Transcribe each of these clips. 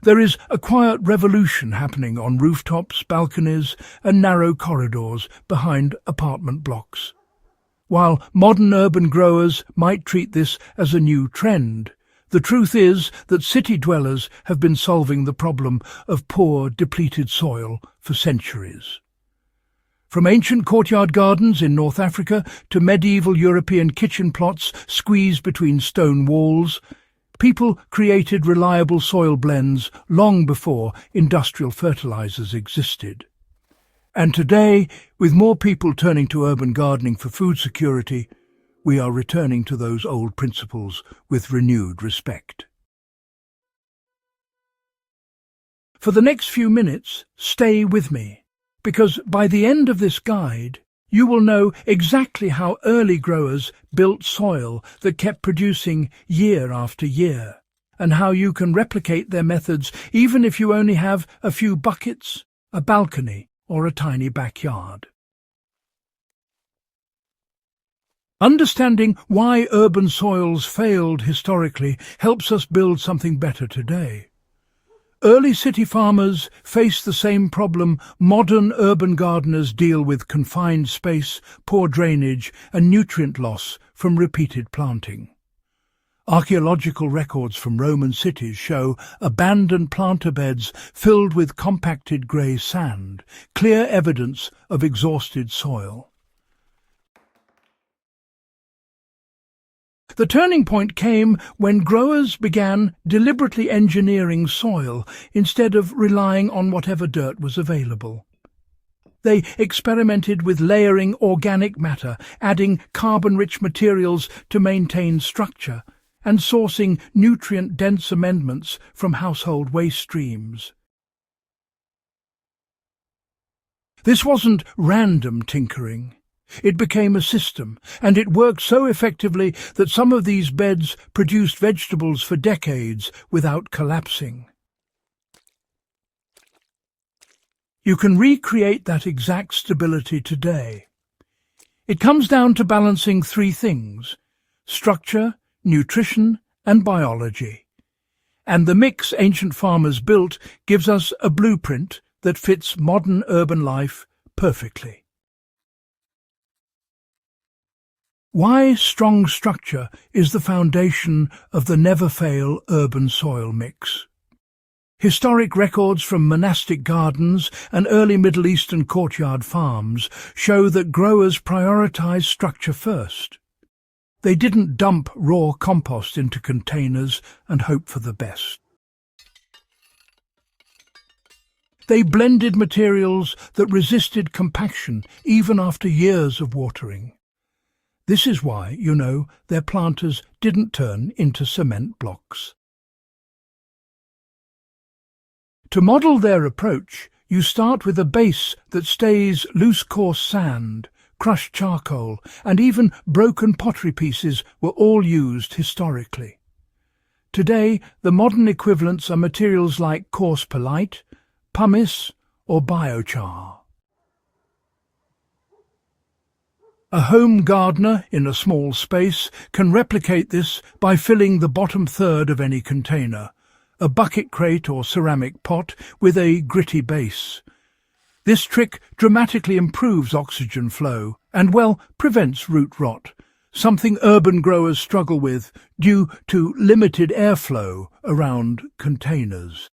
There is a quiet revolution happening on rooftops, balconies, and narrow corridors behind apartment blocks. While modern urban growers might treat this as a new trend, the truth is that city dwellers have been solving the problem of poor, depleted soil for centuries. From ancient courtyard gardens in North Africa to medieval European kitchen plots squeezed between stone walls, people created reliable soil blends long before industrial fertilizers existed. And today, with more people turning to urban gardening for food security, we are returning to those old principles with renewed respect. For the next few minutes, stay with me, because by the end of this guide, you will know exactly how early growers built soil that kept producing year after year, and how you can replicate their methods even if you only have a few buckets, a balcony, or a tiny backyard. Understanding why urban soils failed historically helps us build something better today. Early city farmers faced the same problem modern urban gardeners deal with: confined space, poor drainage, and nutrient loss from repeated planting. Archaeological records from Roman cities show abandoned planter beds filled with compacted grey sand, clear evidence of exhausted soil. The turning point came when growers began deliberately engineering soil instead of relying on whatever dirt was available. They experimented with layering organic matter, adding carbon-rich materials to maintain structure, and sourcing nutrient-dense amendments from household waste streams. This wasn't random tinkering. It became a system, and it worked so effectively that some of these beds produced vegetables for decades without collapsing. You can recreate that exact stability today. It comes down to balancing three things: structure, nutrition, and biology. And the mix ancient farmers built gives us a blueprint that fits modern urban life perfectly. Why strong structure is the foundation of the never-fail urban soil mix. Historic records from monastic gardens and early Middle Eastern courtyard farms show that growers prioritized structure first. They didn't dump raw compost into containers and hope for the best. They blended materials that resisted compaction even after years of watering. This is why, their planters didn't turn into cement blocks. To model their approach, you start with a base that stays loose coarse sand, crushed charcoal, and even broken pottery pieces were all used historically. Today, the modern equivalents are materials like coarse perlite, pumice, or biochar. A home gardener in a small space can replicate this by filling the bottom third of any container, a bucket crate or ceramic pot, with a gritty base. This trick dramatically improves oxygen flow and, prevents root rot, something urban growers struggle with due to limited airflow around containers.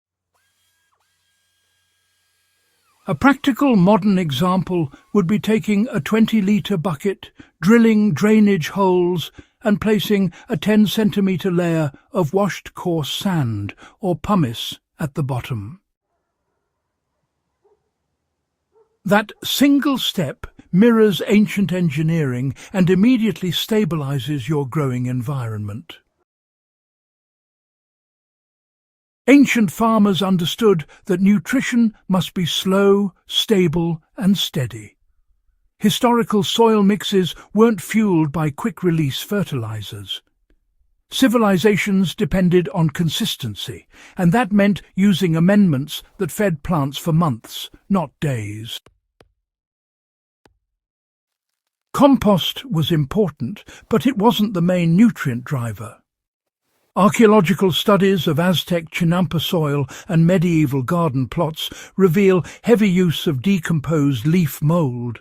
A practical modern example would be taking a 20-litre bucket, drilling drainage holes, and placing a 10-centimetre layer of washed coarse sand or pumice at the bottom. That single step mirrors ancient engineering and immediately stabilizes your growing environment. Ancient farmers understood that nutrition must be slow, stable, and steady. Historical soil mixes weren't fueled by quick-release fertilizers. Civilizations depended on consistency, and that meant using amendments that fed plants for months, not days. Compost was important, but it wasn't the main nutrient driver. Archaeological studies of Aztec Chinampa soil and medieval garden plots reveal heavy use of decomposed leaf mould,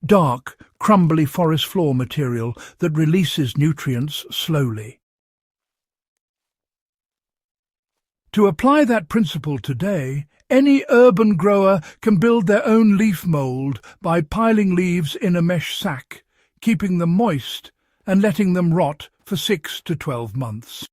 dark, crumbly forest floor material that releases nutrients slowly. To apply that principle today, any urban grower can build their own leaf mould by piling leaves in a mesh sack, keeping them moist and letting them rot for 6 to 12 months.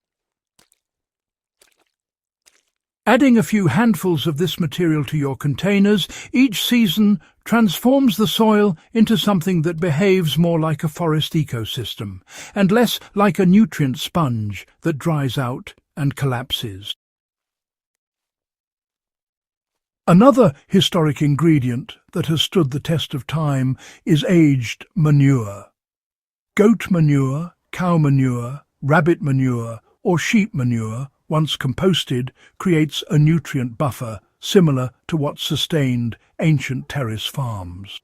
Adding a few handfuls of this material to your containers each season transforms the soil into something that behaves more like a forest ecosystem and less like a nutrient sponge that dries out and collapses. Another historic ingredient that has stood the test of time is aged manure. Goat manure, cow manure, rabbit manure, or sheep manure, once composted, creates a nutrient buffer similar to what sustained ancient terrace farms.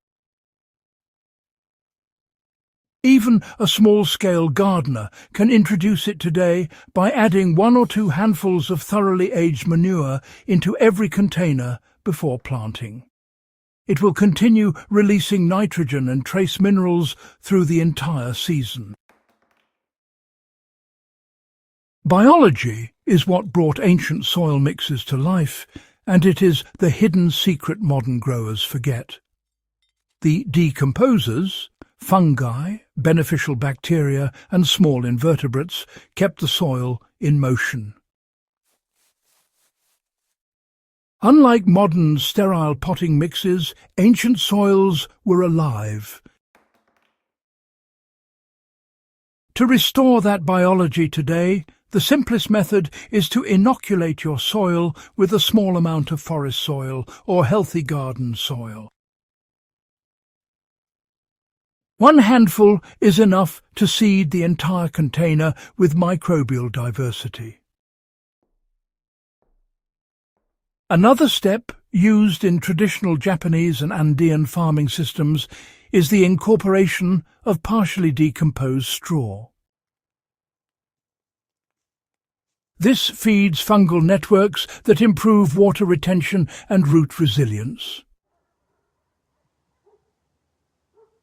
Even a small-scale gardener can introduce it today by adding 1 or 2 handfuls of thoroughly aged manure into every container before planting. It will continue releasing nitrogen and trace minerals through the entire season. Biology is what brought ancient soil mixes to life, and it is the hidden secret modern growers forget. The decomposers, fungi, beneficial bacteria, and small invertebrates kept the soil in motion. Unlike modern sterile potting mixes, ancient soils were alive. To restore that biology today, the simplest method is to inoculate your soil with a small amount of forest soil or healthy garden soil. 1 handful is enough to seed the entire container with microbial diversity. Another step used in traditional Japanese and Andean farming systems is the incorporation of partially decomposed straw. This feeds fungal networks that improve water retention and root resilience.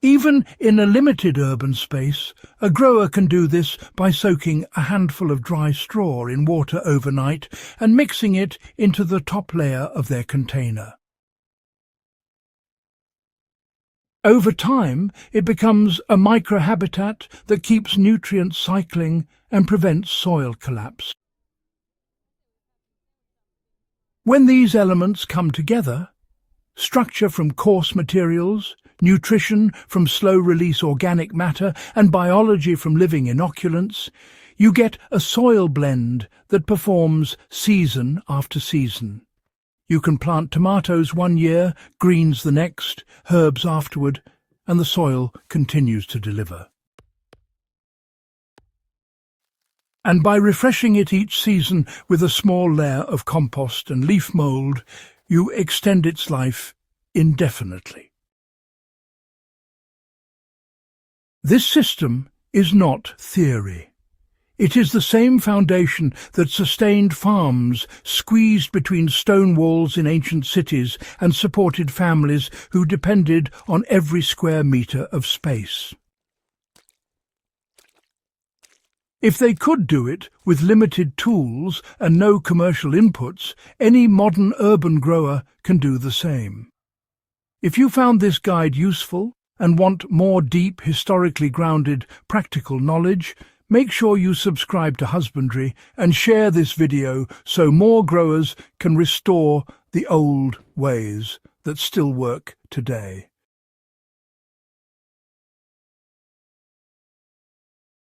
Even in a limited urban space, a grower can do this by soaking a handful of dry straw in water overnight and mixing it into the top layer of their container. Over time, it becomes a microhabitat that keeps nutrients cycling and prevents soil collapse. When these elements come together, structure from coarse materials, nutrition from slow-release organic matter, and biology from living inoculants, you get a soil blend that performs season after season. You can plant tomatoes 1 year, greens the next, herbs afterward, and the soil continues to deliver. And by refreshing it each season with a small layer of compost and leaf mould, you extend its life indefinitely. This system is not theory. It is the same foundation that sustained farms squeezed between stone walls in ancient cities and supported families who depended on every square metre of space. If they could do it with limited tools and no commercial inputs, any modern urban grower can do the same. If you found this guide useful and want more deep, historically grounded, practical knowledge, make sure you subscribe to Husbandry and share this video so more growers can restore the old ways that still work today.